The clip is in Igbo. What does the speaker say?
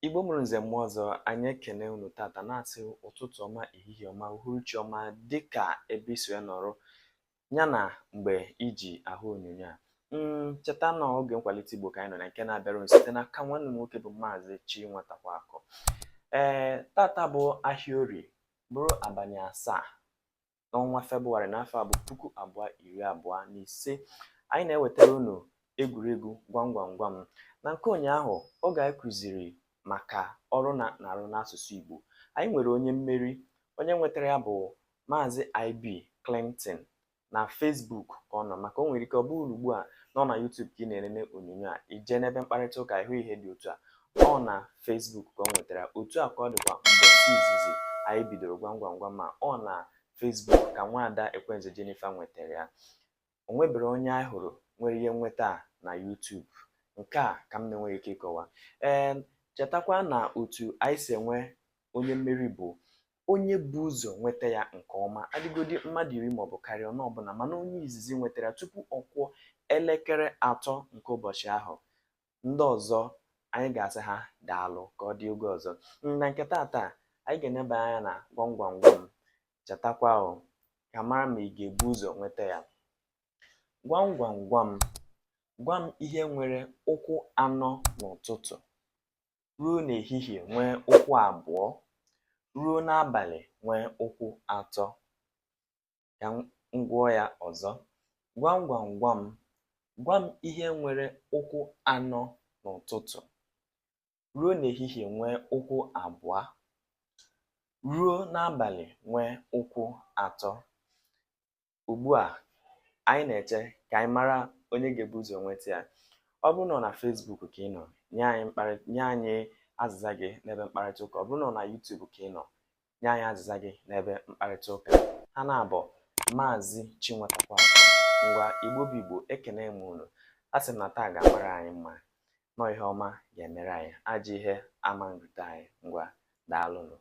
Igbo mụrụ nze mmụọ ọzọ, anyị ekene unu tata na-asị ụtụtụ ọma, ehihie ọma, uhuruchi ọma, dịka ebe isi ya nọrọ ya na mgbe iji ahụ onyonyo a. Cheta na oge nkwalite Igbo ka anyị nọ na nke na-abịara site n'aka nwanne m nwoke bụ Maazị Chinwatakwaakụ. Tata bụ ahịa Orie, bụrụ abalị 7 n'ọnwa Febụwarị n'afọ a bụ 2025. Anyị na-ewetara unu egwuregwu gwam gwam gwam. Na nke ụnyaahụ, oge anyị kụziri maka ọrụ na-arụ n'asụsụ Igbo, anyị nwere onye mmeri. Onye nwetara ya bụ Maazị IB Clinton. Na Facebook ka ọ nọ, maka o nwere ike ọ bụrụ ugbu a nọ na YouTube ka ị na-elele onyonyo a, ije n'ebe mkparịta ụka ịhụ ihe dị otu a. Ọ na Facebook ka ọ nwetara otu a, ka ọ dịkwa mbọsị izizi anyị bidoro gwam gwam gwam, ma ọ na Facebook ka nwaada Ekwenze Jennifer nwetara ya. O nwebere onye anyị hụrụ nwere ihe nweta na YouTube. Nke a ka m na-enweghị ike ịkọwa. Chetakwa na otu anyị si enwe onye mmeri bụ onye bụ ụzọ nweta ya nke ọma, adịgodi mmadụ 10 maọbụ karịa ọbụla, mana onye izizi nwetara tupu ọ kwụọ elekere 3 nke ụbọchị ahụ. Ndị ọzọ anyị ga-asị ha daalụ, ka ọ dị oge ọzọ. Na nke tata anyị ga-eneba anya na gwam gwam gwam. Chetakwa ka mara ma ị ga-ebu ụzọ nweta ya. Gwam gwam gwam. Gwa m ihe nwere ụkwụ 4 n'ụtụtụ ruo n'ehihie nwee ụkwụ 2, ruo n'abalị nwee ụkwụ 3. Ka m gwụọ ya ọzọ. Gwam gwam gwam. Gwa m ihe nwere ụkwụ 4 n'ụtụtụ ruo n'ehihie nwee ụkwụ 2, ruo n'abalị nwee ụkwụ 3. Ugbu a anyị na-eche ka anyị mara onye ga-ebu ụzọ nweta ya. Ọ bụrụ na na Facebook ka ị nọ, nye anyị azịza gị n'ebe mkparịta ụka. Ọ bụrụ na na YouTube ka ị nọ, nye anyị azịza gị n'ebe mkparịta ụka. Ha na-abụ Maazị Chinwatakwaakụ. Ngwa Igbo bụ Igbo, ekene m unu. A sị m na taa ga-amara anyị mma, nọ ihe ọma ga-emere anyị, ajọ ihe ama nrute anyị. Ngwa daalụnụ.